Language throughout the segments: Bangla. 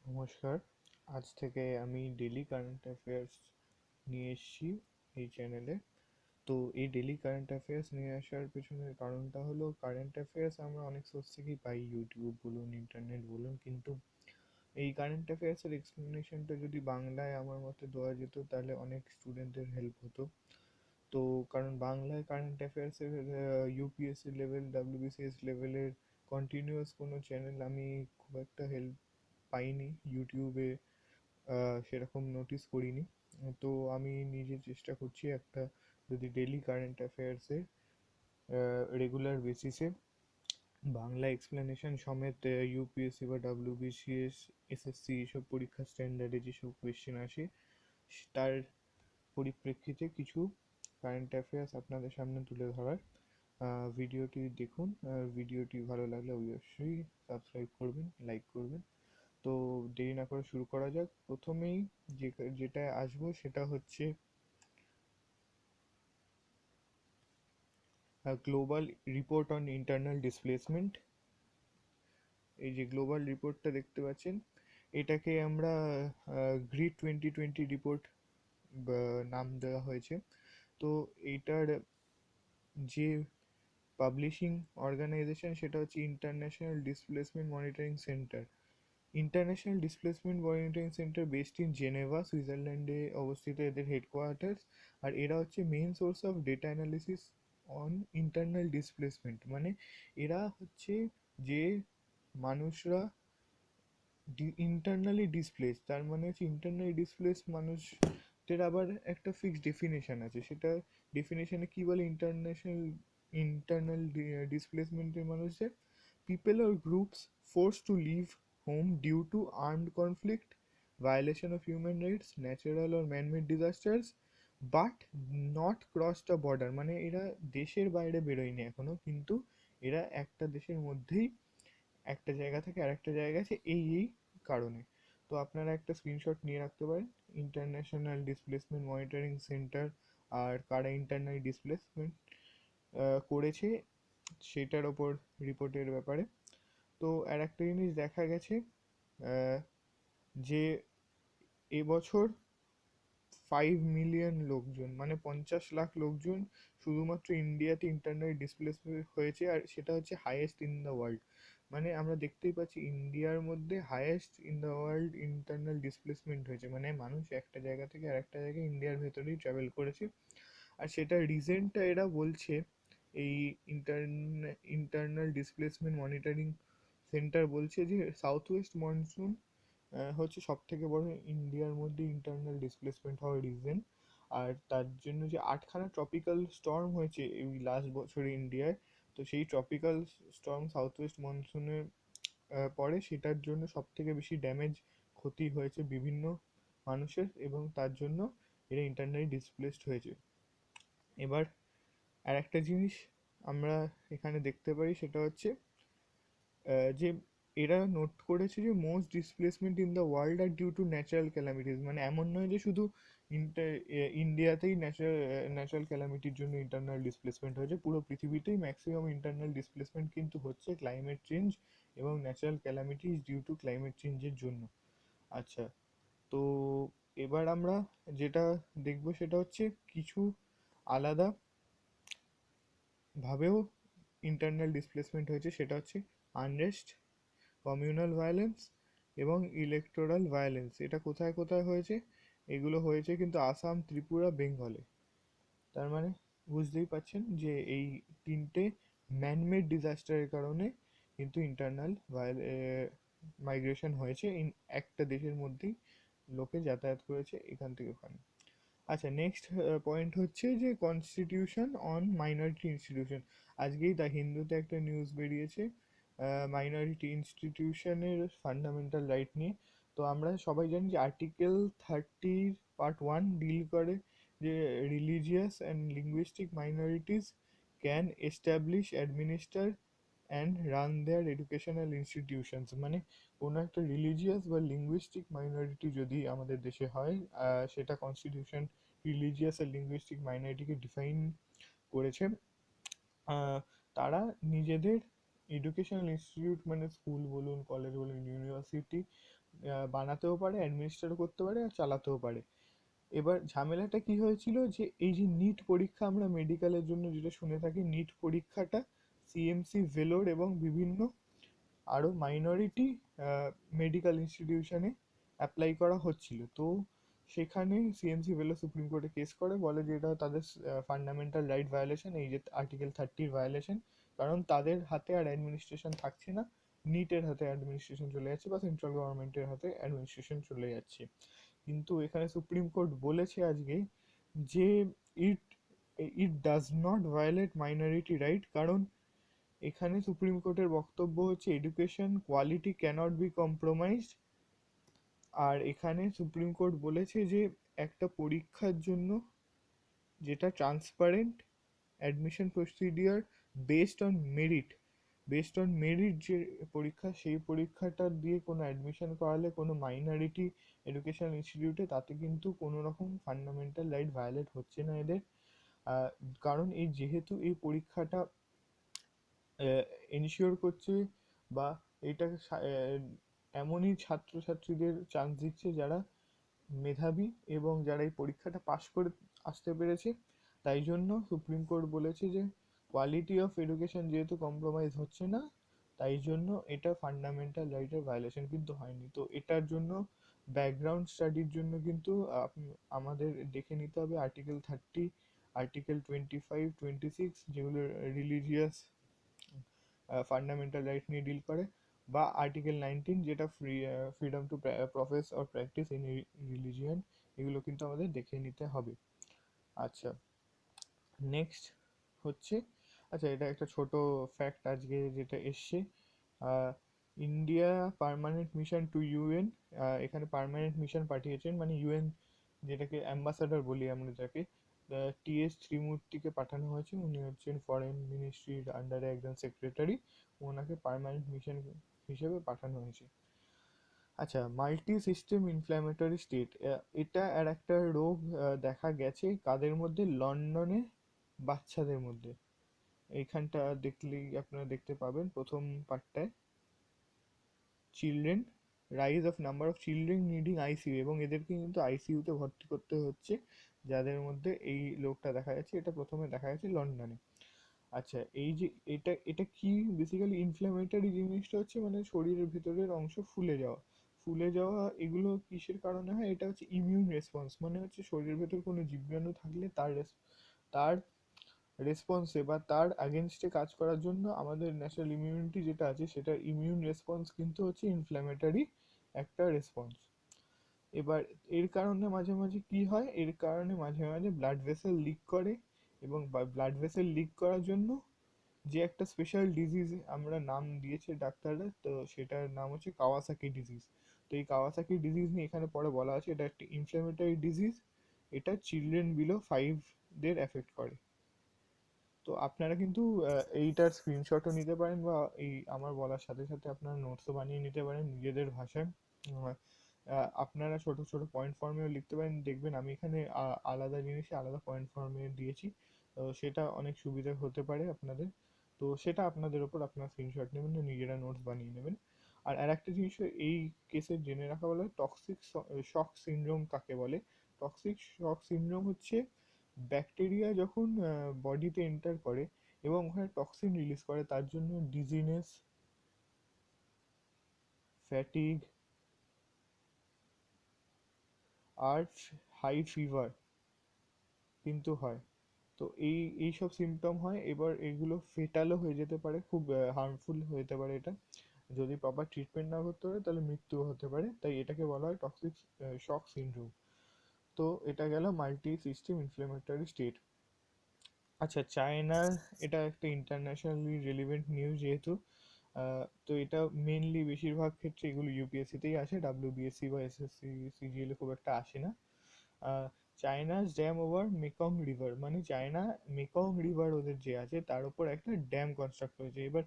নমস্কার। আজ থেকে আমি ডেইলি কারেন্ট অ্যাফেয়ার্স নিয়ে এসেছি এই চ্যানেলে। তো এই ডেইলি কারেন্ট অ্যাফেয়ার্স নিয়ে আসার পেছনের কারণটা হলো, কারেন্ট অ্যাফেয়ার্স আমরা অনেক সোর্স থেকেই পাই, ইউটিউব বলুন, ইন্টারনেট বলুন, কিন্তু এই কারেন্ট অ্যাফেয়ার্সের এক্সপ্লেনেশনটা যদি বাংলায় আমার মতে দেওয়া যেত তাহলে অনেক স্টুডেন্টদের হেল্প হতো। তো কারণ বাংলায় কারেন্ট অ্যাফেয়ার্সের ইউপিএসসি লেভেল, ডাব্লিউবিসিএস লেভেলের কন্টিনিউয়াস কোনো চ্যানেল আমি খুব একটা হেল্প পাইনি ইউটিউবে, সেরকম নোটিস করিনি। তো আমি নিজে চেষ্টা করছি একটা যদি ডেলি কারেন্ট অ্যাফেয়ার্সের রেগুলার বেসিসে বাংলা এক্সপ্লেনেশন সমেত ইউপিএসসি বা ডাব্লিউবিসিএস, এসএসসি এইসব পরীক্ষা স্ট্যান্ডার্ডে যেসব কোয়েশ্চেন আসে তার পরিপ্রেক্ষিতে কিছু কারেন্ট অ্যাফেয়ার্স আপনাদের সামনে তুলে ধরার। ভিডিওটি দেখুন, ভিডিওটি ভালো লাগলে অবশ্যই সাবস্ক্রাইব করবেন, লাইক করবেন। তো দেরি না করে শুরু করা যাক। প্রথমেই যেটা আসবো সেটা হচ্ছে global report on internal displacement. এই যে গ্লোবাল রিপোর্টটা দেখতে পাচ্ছেন, এটাকে আমরা গ্রিড 2020 রিপোর্ট নাম দেওয়া হয়েছে। তো এইটার যে পাবলিশিং অর্গানাইজেশন সেটা হচ্ছে international displacement monitoring centre. International displacement monitoring centre based in Geneva, সুইজারল্যান্ডে অবস্থিত এদের হেডকোয়ার্টার্স। আর এরা হচ্ছে main source of data analysis on internal displacement. মানে এরা হচ্ছে যে মানুষরা ইন্টারনালি ডিসপ্লেস, তার মানে হচ্ছে ইন্টারনালি ডিসপ্লেস মানুষদের আবার একটা ফিক্সড ডেফিনেশন আছে। সেটা ডেফিনেশনে কি বলে, ইন্টারনাল ডিসপ্লেসমেন্টের মানুষদের people or groups forced to leave home due to armed conflict, violation of human rights, natural or man-made disasters, but not cross the border। মানে এরা দেশের বাইরে বেরোয়নি এখনো, কিন্তু এরা একটা দেশের মধ্যেই একটা জায়গা থেকে আরেকটা জায়গা আছে এই এই কারণে। তো আপনারা একটা স্ক্রিনশট নিয়ে রাখতে পারেন, ইন্টারন্যাশনাল ডিসপ্লেসমেন্ট মনিটরিং সেন্টার আর কারা ইন্টারনাল ডিসপ্লেসমেন্ট করেছে সেটার ওপর রিপোর্টের ব্যাপারে। তো আর একটা জিনিস দেখা গেছে, আহ, যে এবছর 5 মিলিয়ন লোকজন, মানে 50 লাখ লোকজন শুধুমাত্র ইন্ডিয়াতে ইন্টারনাল ডিসপ্লেস হয়েছে, আর সেটা হচ্ছে হাইয়েস্ট ইন দ্য ওয়ার্ল্ড। মানে আমরা দেখতেই পাচ্ছি ইন্ডিয়ার মধ্যে highest in the world internal displacement হয়েছে, মানে মানুষ একটা জায়গা থেকে আরেকটা জায়গায় ইন্ডিয়ার ভেতরেই ট্রাভেল করেছে। আর সেটা রিজনটা এরা বলছে, এই ইন্টারনাল ডিসপ্লেসমেন্ট মনিটরিং সেন্টার বলছে যে সাউথ ওয়েস্ট মনসুন হচ্ছে সব থেকে বড় ইন্ডিয়ার মধ্যে ইন্টারনাল ডিসপ্লেসমেন্ট হওয়ার রিজন। আর তার জন্য যে 8খানা ট্রপিক্যাল স্টর্ম হয়েছে এই লাস্ট বছরে ইন্ডিয়ায়, তো সেই ট্রপিক্যাল স্টর্ম সাউথ ওয়েস্ট মনসুনের পরে সেটার জন্য সব থেকে বেশি ড্যামেজ, ক্ষতি হয়েছে বিভিন্ন মানুষের, এবং তার জন্য এরা ইন্টারনালি ডিসপ্লেসড হয়েছে। এবার আর একটা জিনিস আমরা এখানে দেখতে পারি, সেটা হচ্ছে যে এরা নোট করেছে যে most displacement in the world are due to natural calamities. মানে এমন নয় যে শুধু ইন্ডিয়াতেই ন্যাচারাল ক্যালামিটির জন্য ইন্টারনাল ডিসপ্লেসমেন্ট হয়েছে, পুরো পৃথিবীতেই ম্যাক্সিমাম ইন্টারনাল ডিসপ্লেসমেন্ট কিন্তু হচ্ছে ক্লাইমেট চেঞ্জ এবং natural calamities due to climate চেঞ্জের জন্য। আচ্ছা, তো এবার আমরা যেটা দেখবো সেটা হচ্ছে কিছু আলাদা ভাবেও ইন্টারনাল ডিসপ্লেসমেন্ট হয়েছে, সেটা হচ্ছে আনরেস্ট, কমিউনাল ভায়োলেন্স এবং ইলেকটোরাল ভায়োলেন্স। এটা কোথায় কোথায় হয়েছে? এগুলো হয়েছে কিন্তু আসাম, ত্রিপুরা, বেঙ্গলে। তার মানে বুঝতেই পাচ্ছেন যে এই তিনটে ম্যানমেড ডিজাস্টারের কারণে কিন্তু ইন্টারনাল মাইগ্রেশন হয়েছে, একটা দেশের মধ্যেই লোকে যাতায়াত করেছে এখান থেকে ওখানে। আচ্ছা, নেক্সট পয়েন্ট হচ্ছে যে কনস্টিটিউশন অন মাইনরিটি ইনস্টিটিউশন। আজকেই দ্য হিন্দুতে একটা নিউজ বেরিয়েছে মাইনরিটি ইনস্টিটিউশনের ফান্ডামেন্টাল রাইট নিয়ে। তো আমরা সবাই জানি যে আর্টিকেল 30 পার্ট 1 ডিল করে যে religious and linguistic minorities can establish, administer and run their educational institutions. মানে কোনো একটা রিলিজিয়াস বা লিঙ্গুইস্টিক মাইনরিটি যদি আমাদের দেশে হয়, সেটা কনস্টিটিউশন রিলিজিয়াস আর লিঙ্গুইস্টিক মাইনরিটিকে ডিফাইন করেছে। আহ, তারা নিজেদের এডুকেশনাল ইনস্টিটিউট, মানে স্কুল বলুন, কলেজ বলুন, ইউনিভার্সিটি বানাতেও পারে, অ্যাডমিনিস্ট্রেট করতে পারে আর চালাতেও পারে। এবার ঝামেলাটা কি হয়েছিল, যে এই যে নিট পরীক্ষা আমরা মেডিকেলের জন্য যেটা শুনে থাকি, নিট পরীক্ষাটা সিএমসি, ভেলোর এবং বিভিন্ন আরও মাইনরিটি মেডিকেল ইনস্টিটিউশনে অ্যাপ্লাই করা হচ্ছিল। তো সেখানে সিএমসি ভেলোর সুপ্রিম কোর্টে কেস করে, বলে যে এটা তাদের ফান্ডামেন্টাল রাইট ভায়োলেশন, এই যে আর্টিকেল 30 ভায়োলেশন। কারণ তাদের হাতে আর অ্যাডমিনিস্ট্রেশন থাকছে না, নিটের হাতে অ্যাডমিনিস্ট্রেশন চলে যাচ্ছে বা সেন্ট্রাল গভর্নমেন্টের হাতে অ্যাডমিনিস্ট্রেশন চলে যাচ্ছে। কিন্তু এখানে সুপ্রিম কোর্ট বলেছে আজকে যে it it does not violate minority right, কারণ এখানে সুপ্রিম কোর্টের বক্তব্য হচ্ছে education quality cannot be compromised. আর এখানে সুপ্রিম কোর্ট বলেছে যে একটা পরীক্ষার জন্য যেটা transparent admission procedure based on merit যে পরীক্ষা, সেই পরীক্ষাটা দিয়ে কোনো অ্যাডমিশন করালে কোনো মাইনরিটি এডুকেশনাল ইনস্টিটিউটে, তাতে কিন্তু কোনো রকম ফান্ডামেন্টাল রাইট ভায়োলেট হচ্ছে না এদের। কারণ যেহেতু এই পরীক্ষাটা এনশিওর করছে বা এটাকে এমনই ছাত্রছাত্রীদের চান্স দিচ্ছে যারা মেধাবী এবং যারা এই পরীক্ষাটা পাশ করে আসতে পেরেছে। তাই জন্য সুপ্রিম কোর্ট বলেছে যে কোয়ালিটি অফ এডুকেশন যেহেতু কম্প্রোমাইজ হচ্ছে না, তাই জন্য এটা ফান্ডামেন্টাল রাইটের ভায়োলেশন কিন্তু হয়নি। তো এটার জন্য ব্যাকগ্রাউন্ড স্টাডির জন্য কিন্তু আমাদের দেখে নিতে হবে আর্টিকেল 30, আর্টিকেল 25, 26, যেগুলো রিলিজিয়াস ফান্ডামেন্টাল রাইট নিয়ে ডিল করে, বা আর্টিকেল 19 যেটা freedom to profess or practise in religion. এগুলো কিন্তু আমাদের দেখে নিতে হবে। আচ্ছা, নেক্সট হচ্ছে, আচ্ছা এটা একটা ছোট ফ্যাক্ট আজকে যেটা এসছে, India permanent mission to UN, এখানে পার্মানেন্ট মিশন পাঠিয়েছেন, মানে ইউএন যেটাকে অ্যাম্বাসাডার বলি আমরা যাকে, টিএস ত্রিমূর্তিকে পাঠানো হয়েছে। উনি হচ্ছেন ফরেন মিনিস্ট্রির আন্ডারে একজন সেক্রেটারি, ওনাকে পার্মানেন্ট মিশন হিসেবে পাঠানো হয়েছে। আচ্ছা, মাল্টি সিস্টেম ইনফ্ল্যামেটরি স্টেট, এটা আর একটা রোগ দেখা গেছে কাদের মধ্যে, লন্ডনে বাচ্চাদের মধ্যে। এইখানটা দেখলেই আপনারা দেখতে পাবেন প্রথম পার্টটায়, children, rise of number of children needing ICU, এবং এদেরকে কিন্তু আইসিইউতে ভর্তি করতে হচ্ছে যাদের মধ্যে এই রোগটা দেখা যাচ্ছে। এটা প্রথমে দেখা গেছে লন্ডনে। আচ্ছা, এই যে এটা এটা কি বেসিক্যালি ইনফ্ল্যামেটরি জিনিসটা হচ্ছে মানে শরীরের ভেতরের অংশ ফুলে যাওয়া এগুলো কিসের কারণে হয়, এটা হচ্ছে ইমিউন রেসপন্স, মানে হচ্ছে শরীরের ভেতর কোনো জীবাণু থাকলে তার রেসপন্সে বা তার আগেনস্টে কাজ করার জন্য আমাদের ন্যাচারাল ইমিউনিটি যেটা আছে, সেটার ইমিউন রেসপন্স কিন্তু হচ্ছে ইনফ্ল্যামেটরি একটা রেসপন্স। এবার এর কারণে মাঝে মাঝে কি হয়, এর কারণে মাঝে মাঝে ব্লাড ভেসেল লিক করে, এবং ব্লাড ভেসেল লিক করার জন্য যে একটা স্পেশাল ডিজিজ আমরা নাম দিয়েছে ডাক্তাররা, তো সেটার নাম হচ্ছে কাওয়াসাকি ডিজিজ। তো এই কাওয়াসাকি ডিজিজ নিয়ে এখানে পরে বলা আছে, এটা একটা ইনফ্ল্যামেটরি ডিজিজ, এটা চিলড্রেন বিলো 5 দের এফেক্ট করে। তো আপনারা কিন্তু এইটার স্ক্রিনশটও নিতে পারেন, বা এই আমার বলার সাথে সাথে আপনারা নোটসও বানিয়ে নিতে পারেন নিজেদের ভাষায়। আপনারা ছোট ছোট পয়েন্ট ফর্মেও লিখতে পারেন, দেখবেন আমি এখানে আলাদা জিনিসে আলাদা পয়েন্ট ফর্মে দিয়েছি, তো সেটা অনেক সুবিধা হতে পারে আপনাদের। তো সেটা আপনাদের ওপর, আপনারা স্ক্রিনশট নেবেন, নিজেরা নোটস বানিয়ে নেবেন। আর একটা জিনিস এই কেসে জেনে রাখা বলে, টক্সিক শক সিনড্রোম কাকে বলে। টক্সিক শক সিনড্রোম হচ্ছে ব্যাকটেরিয়া যখন বডিতে এন্টার করে এবং ওখানে টক্সিন রিলিজ করে, তার জন্য ডিজিনেস, ফ্যাটিগ আর হাই ফিভার কিন্তু হয়। তো এইসব সিমটম হয়। এবার এগুলো ফেটালও হয়ে যেতে পারে, খুব হার্মফুল হতে পারে এটা, যদি প্রপার ট্রিটমেন্ট না করতে পারে তাহলে মৃত্যুও হতে পারে। তাই এটাকে বলা হয় টক্সিক শক সিনড্রোম। তো এটা গেল মাল্টি সিস্টেম ইনফ্লেমেটরি স্টেট। আচ্ছা, চায়নার, এটা একটা ইন্টারন্যাশনালি রেলিভেন্ট নিউজ যেহেতু, তো এটা মেনলি বেশিরভাগ ক্ষেত্রে এগুলো ইউপিএসসিতেই আসে, ডাব্লিউবিএসসি বা এসএসসি সিজিএল খুব একটা আসে না। China's dam over Mekong river, মানে চায়না মেকং রিভার ওদের যে আছে তার উপর একটা ড্যাম কনস্ট্রাক্ট হয়েছে। এবার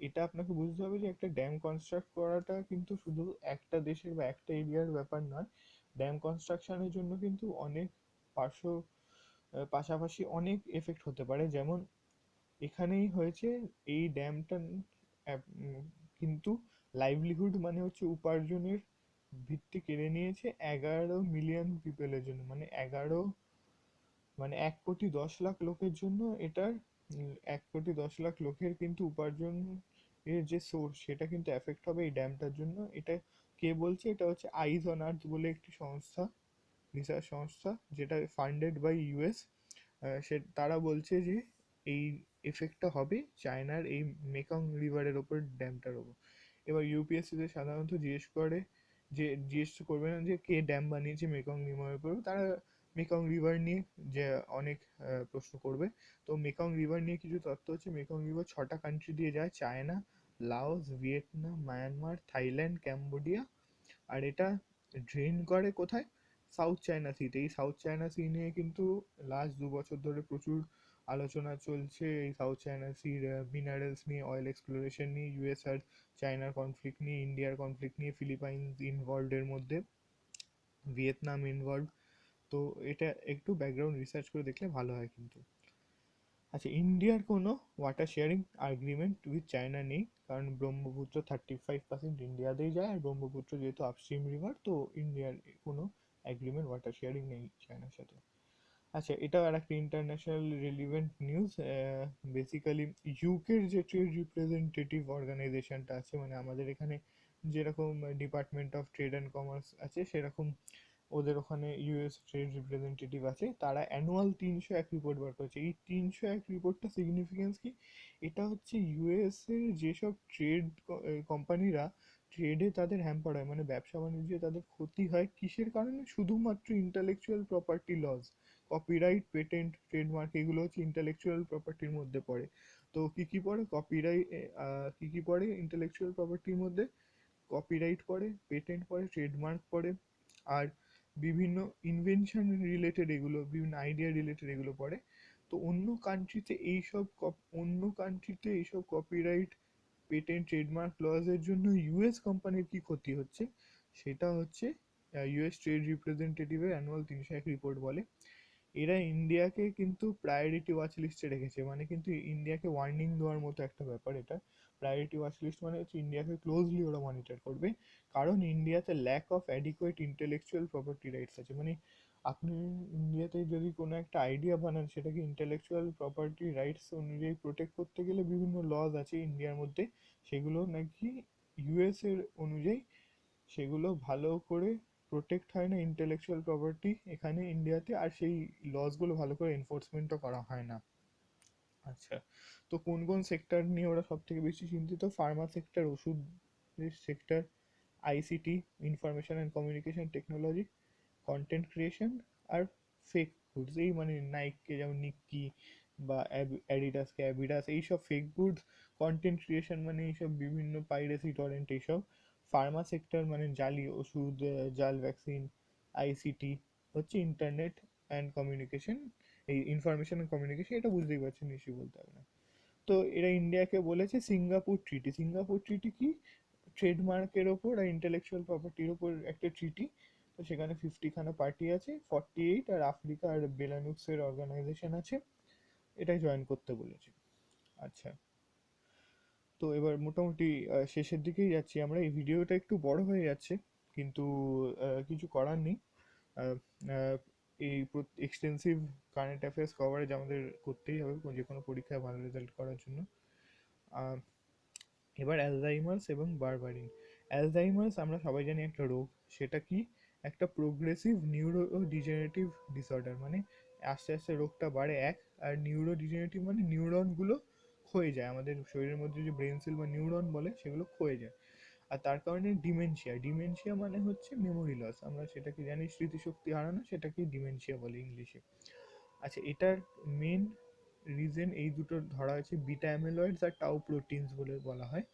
এটা আপনাকে বুঝতে হবে যে একটা ড্যাম কনস্ট্রাক্ট করাটা কিন্তু শুধু একটা দেশের বা একটা এরিয়ার ব্যাপার নয়। ড্যাম কনস্ট্রাকশনের জন্য কিন্তু অনেক পার্শ্ব পাশাপাশি অনেক এফেক্ট হতে পারে। যেমন এখানেই হয়েছে এই ড্যামটা, কিন্তু লাইভলিহুড মানে হচ্ছে উপার্জনের ভিত্তি কেড়ে নিয়েছে 11 মিলিয়ন পিপলের জন্য, মানে 1,10,00,000 লোকের জন্য এটার 1,10,00,000 লোকের কিন্তু উপার্জন এর যে সোর্স সেটা কিন্তু এফেক্ট হবে এই ড্যামটার জন্য। এটা কে বলছে? এটা হচ্ছে আইজ অন আর্থ বলে একটি সংস্থা, রিসার্চ সংস্থা, যেটা ফান্ডেড বাই ইউএস। সে তারা বলছে যে এই এফেক্টটা হবে চায়নার এই মেকং রিভারের ওপর, ড্যামটার ওপর। এবার ইউপিএসসি তে সাধারণত জিজ্ঞেস করবে না যে কে ড্যাম বানিয়েছে মেকং রিভারের উপর, তারা মেকং রিভার নিয়ে যে অনেক প্রশ্ন করবে। তো মেকং রিভার নিয়ে কিছু তথ্য হচ্ছে, মেকং রিভার 6টা কান্ট্রি দিয়ে যায়: China, Laos, Vietnam, Myanmar, Thailand, Cambodia. আর এটা ড্রেন করে কোথায়? সাউথ চায়না সিতে। এই সাউথ চায়না সি নিয়ে কিন্তু লাস্ট 2 বছর ধরে প্রচুর আলোচনা চলছে, এই সাউথ চায়না সির মিনারেলস নিয়ে, অয়েল এক্সপ্লোরেশন নিয়ে, ইউএস আর চায়নার কনফ্লিক্ট নিয়ে, ইন্ডিয়ার কনফ্লিক্ট নিয়ে, ফিলিপাইন্স ইনভলভড এর মধ্যে, ভিয়েতনাম ইনভলভ। তো এটা একটু ব্যাকগ্রাউন্ড রিসার্চ করে দেখলে ভালো হয় কিন্তু। আচ্ছা, ইন্ডিয়ার কোনো water sharing agreement with China নেই, কারণ ব্রহ্মপুত্র 35% ইন্ডিয়াতেই যায়, আর ব্রহ্মপুত্র যেহেতু আপস্ট্রিম রিভার, তো ইন্ডিয়ার কোনো এগ্রিমেন্ট ওয়াটার শেয়ারিং নেই চায়নার সাথে। আচ্ছা, এটাও আর একটা ইন্টারন্যাশনাল রিলিভেন্ট নিউজ। বেসিক্যালি ইউকের যে ট্রেড রিপ্রেজেন্টেটিভ অর্গানাইজেশনটা আছে, মানে আমাদের এখানে যেরকম department of trade and commerce আছে, সেরকম ওদের ওখানে ইউএস ট্রেড রিপ্রেজেন্টেটিভ আছে, তারা অ্যানুয়াল 301 রিপোর্ট বার করেছে। এই 301 রিপোর্টটা সিগনিফিকেন্স কি? এটা হচ্ছে ইউএস এর যেসব ট্রেড কোম্পানিরা ট্রেডে তাদের হ্যাম্পার হয়, মানে ব্যবসা বাণিজ্যে তাদের ক্ষতি হয়, কিসের কারণে? শুধুমাত্র intellectual property loss, copyright, patent, trademark, এগুলো হচ্ছে ইন্টালেকচুয়াল প্রপার্টির মধ্যে পড়ে। তো কি কি পড়ে কপিরাইট, কি কি পড়ে ইন্টালেকচুয়াল প্রপার্টির মধ্যে? কপিরাইট পড়ে, পেটেন্ট পড়ে, ট্রেডমার্ক পড়ে, আর বিভিন্ন ইনভেনশন রিলেটেড, এগুলো বিভিন্ন আইডিয়া রিলেটেড এগুলো পড়ে। তো অন্য কান্ট্রিতে এইসব কপিরাইট, পেটেন্ট, ট্রেডমার্ক লস এর জন্য ইউএস কোম্পানির কি ক্ষতি হচ্ছে, সেটা হচ্ছে ইউএস ট্রেড রিপ্রেজেন্টেটিভের অ্যানুয়াল 301 রিপোর্ট বলে। এরা ইন্ডিয়াকে কিন্তু প্রায়োরিটি ওয়াচ লিস্টে রেখেছে, মানে কিন্তু ইন্ডিয়াকে ওয়ার্নিং দেওয়ার মতো একটা ব্যাপার এটা। প্রায়োরিটি ওয়াচ লিস্ট মানে হচ্ছে ইন্ডিয়াকে ক্লোজলি ওরা মনিটর করবে, কারণ ইন্ডিয়াতে lack of adequate intellectual property rights আছে। মানে আপনি ইন্ডিয়াতে যদি কোনো একটা আইডিয়া বানান, সেটাকে ইন্টেলেকচুয়াল প্রপার্টি রাইটস অনুযায়ী প্রোটেক্ট করতে গেলে বিভিন্ন লজ আছে ইন্ডিয়ার মধ্যে, সেগুলো নাকি ইউএস এর অনুযায়ী সেগুলো ভালো করে প্রোটেক্ট হয় না ইন্টেলেকচুয়াল প্রপার্টি এখানে ইন্ডিয়াতে, আর সেই লসগুলো ভালো করে এনফোর্সমেন্টও করা হয় না। আচ্ছা, তো কোন কোন সেক্টর নিয়ে ওরা সব থেকে বেশি চিন্তিত? ফার্মা সেক্টর, ওষুধের sector, ICT, information and communication technology, content creation, আর ফেক গুডস। এই মানে নাইককে যেমন নিক্কি, বা অ্যাডিডাসকে অ্যাবিডাস, এইসব ফেক গুডস। কন্টেন্ট ক্রিয়েশন মানে এইসব বিভিন্ন পাইরেসি, টরেন্ট, এইসব। ফার্মা সেক্টর মানে জালি ওষুধ, জাল ভ্যাকসিন। আইসিটি হচ্ছে ইন্টারনেট অ্যান্ড কমিউনিকেশন, এই ইনফরমেশন অ্যান্ড কমিউনিকেশন, এটা বুঝতেই পারছেন, নিশ্চয়ই বলতে হবে না। তো এরা ইন্ডিয়াকে বলেছে সিঙ্গাপুর ট্রিটি। সিঙ্গাপুর ট্রিটি কি? ট্রেডমার্কের ওপর আর ইন্টেলেকচুয়াল প্রপার্টির ওপর একটা ট্রিটি। তো সেখানে 50খানা পার্টি আছে, 48, আর আফ্রিকা আর বেলানুক্সের অর্গানাইজেশন আছে, এটাই জয়েন করতে বলেছে। আচ্ছা, তো এবার মোটামুটি শেষের দিকেই যাচ্ছি আমরা। এই ভিডিওটা একটু বড় হয়ে যাচ্ছে, কিন্তু কিছু করার নেই। আহ, আহ, এই এক্সটেন্সিভ কারেন্ট অ্যাফেয়ার্স কভারেজ আমাদের করতেই হবে যে কোনো পরীক্ষায় ভালো রেজাল্ট করার জন্য। আহ, এবার অ্যালজাইমার্স এবং বারবারিন। অ্যালজাইমার্স আমরা সবাই জানি একটা রোগ। সেটা কি? একটা প্রোগ্রেসিভ নিউরো ডিজেনারেটিভ ডিসঅর্ডার, মানে আস্তে আস্তে রোগটা বাড়ে আর নিউরো ডিজেনারেটিভ মানে নিউরনগুলো ক্ষয়ে যায়, আমাদের শরীরের মধ্যে যে ব্রেন সেল বা নিউরন বলে সেগুলো ক্ষয়ে যায়। আর তার কারণে ডিমেনশিয়া মানে হচ্ছে মেমোরি লস, আমরা সেটাকে জানি স্মৃতিশক্তি হারানো, সেটাকে ডিমেনশিয়া বলে ইংলিশে। আচ্ছা, এটার মেন রিজন এই দুটো ধরা হয়েছে, বিটা অ্যামিলয়েডস আর টাউ প্রোটিনস বলে বলা হয়,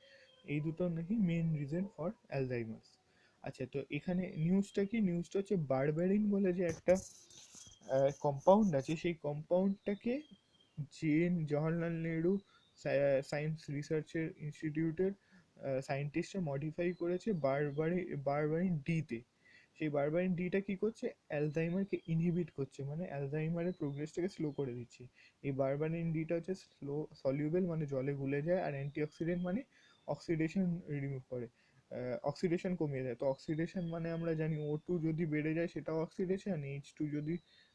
এই দুটো নাকি মেন রিজন ফর অ্যালজাইমার্স। আচ্ছা, তো এখানে নিউজটা কি? নিউজটা হচ্ছে বারবেরিন বলে যে একটা কম্পাউন্ড আছে, সেই কম্পাউন্ডটাকে জওহরলাল নেহরু সায়েন্স রিসার্চের ইনস্টিটিউটের সায়েন্টিস্টরা মডিফাই করেছে বারবারিন ডিতে। সেই বারবারিন ডিটা কি করছে? অ্যালজাইমারকে ইনহিবিট করছে, মানে অ্যালজাইমারের প্রোগ্রেসটাকে স্লো করে দিচ্ছে। এই বারবারিন ডিটা হচ্ছে স্লো সলিউবেল, মানে জলে গুলে যায়, আর অ্যান্টিঅক্সিডেন্ট মানে অক্সিডেশন রিমুভ করে। অক্সিডেশন কমিয়ে দেয়। তো অক্সিডেশন মানে আমরা জানি O2 যদি বেড়ে যায় সেটাও অক্সিডেশন, H2 যদি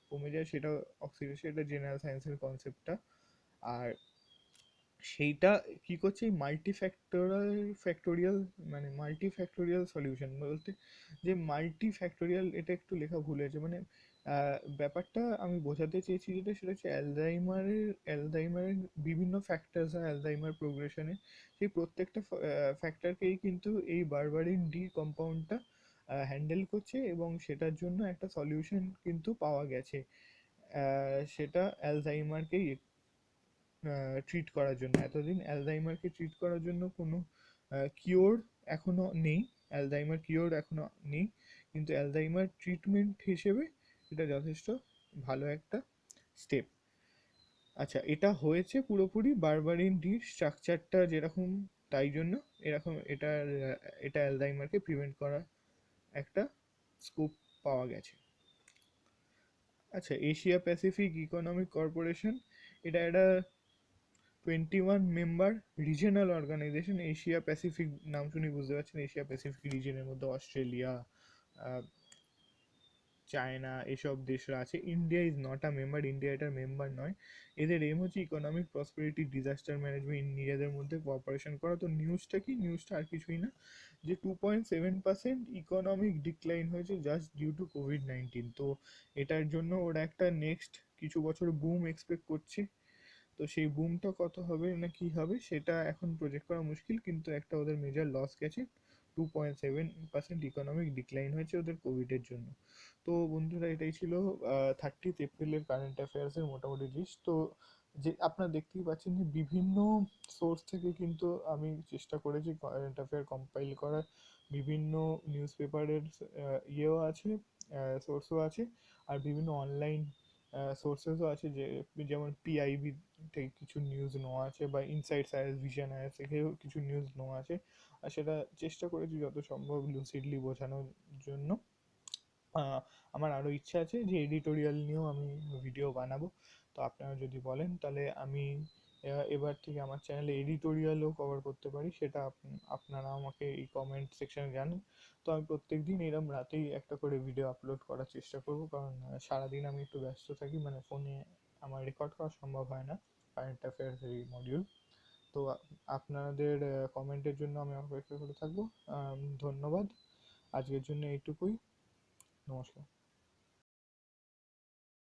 কমে যায় সেটাও অক্সিডেশন, এটা জেনারেল সায়েন্সের কনসেপ্টটা। আর সেইটা কি করছে, এই ফ্যাক্টোরিয়াল মানে মাল্টিফ্যাক্টোরিয়াল সলিউশন বলতে, যে মাল্টিফ্যাক্টোরিয়াল এটা একটু লেখা ভুল হয়েছে, মানে ব্যাপারটা আমি বোঝাতে চেয়েছি যেটা, সেটা হচ্ছে অ্যালজাইমারের বিভিন্ন ফ্যাক্টরস হয় অ্যালজাইমার প্রোগ্রেশনে, সেই প্রত্যেকটা ফ্যাক্টরকেই কিন্তু এই বারবারিন ডি কম্পাউন্ডটা হ্যান্ডেল করছে, এবং সেটার জন্য একটা সলিউশন কিন্তু পাওয়া গেছে, সেটা অ্যালজাইমারকেই ট্রিট করার জন্য। এতদিন অ্যালজাইমারকে ট্রিট করার জন্য কোনো কিওর এখনো নেই, অ্যালজাইমার কিওর এখনো নেই, কিন্তু অ্যালজাইমার ট্রিটমেন্ট হিসেবে এটা যথেষ্ট ভালো একটা স্টেপ। আচ্ছা, এটা হয়েছে পুরোপুরি বারবারিন ডির স্ট্রাকচারটা যেরকম, তাই জন্য এরকম এটা অ্যালজাইমারকে প্রিভেন্ট করার একটা স্কোপ পাওয়া গেছে। আচ্ছা, এশিয়া প্যাসিফিক ইকোনমিক কর্পোরেশন, এটা একটা 21 member regional organisation. Asia Pacific নাম শুনে বুঝতে পারছেন, এশিয়া প্যাসিফিক রিজনের মধ্যে অস্ট্রেলিয়া, চায়না এসব দেশরা আছে। India is not a member, India এটার মেম্বার নয়। এদের এম হচ্ছে ইকোনমিক প্রসপেরিটি, ডিজাস্টার ম্যানেজমেন্ট, নিজেদের মধ্যে কোঅপারেশন করা। তো নিউজটা কি, নিউজটা আর কিছুই না, যে 2.7% ইকোনমিক ডিক্লাইন হয়েছে জাস্ট ডিউ টু কোভিড-19। তো এটার জন্য ওরা একটা নেক্সট কিছু বছর বুম এক্সপেক্ট করছে। তো সেই বুমটা কত হবে না কি হবে সেটা এখন প্রজেক্ট করা মুশকিল, কিন্তু একটা ওদের মেজর লস গেছে, 2.7% ইকোনমিক ডিক্লাইন হয়েছে ওদের কোভিডের জন্য। তো বন্ধুরা, এটাই ছিল 30th এপ্রিলের কারেন্ট অ্যাফেয়ার্সের মোটামুটি লিস্ট। তো যে আপনারা দেখতেই পাচ্ছেন যে বিভিন্ন সোর্স থেকে কিন্তু আমি চেষ্টা করেছি কারেন্ট অ্যাফেয়ার কম্পাইল করার, বিভিন্ন নিউজ পেপারের ইয়েও আছে, সোর্সও আছে, আর বিভিন্ন অনলাইন সোর্সেসও আছে, যে যেমন পিআইবি থেকে কিছু নিউজ নেওয়া আছে, বা ইনসাইড সায়েন্স ভিশন আইএস থেকেও কিছু নিউজ নেওয়া আছে। আর সেটা চেষ্টা করেছি যত সম্ভব লুসিডলি বোঝানোর জন্য। আমার আরও ইচ্ছা আছে যে এডিটোরিয়াল নিয়েও আমি ভিডিও বানাবো। তো আপনারা যদি বলেন তাহলে আমি এবার থেকে আমার চ্যানেলে এডিটোরিয়ালও কভার করতে পারি, সেটা আপনারা আমাকে এই কমেন্ট সেকশনে জানান। তো আমি প্রত্যেক দিন এরম রাতেই একটা করে ভিডিও আপলোড করার চেষ্টা করব, কারণ সারাদিন আমি একটু ব্যস্ত থাকি, মানে ফোনে আমার রেকর্ড করা সম্ভব হয় না কারেন্ট অ্যাফেয়ার্স এই মডিউল। তো আপনাদের কমেন্টের জন্য আমি অপেক্ষা করে থাকবো। ধন্যবাদ, আজকের জন্য এইটুকুই, নমস্কার।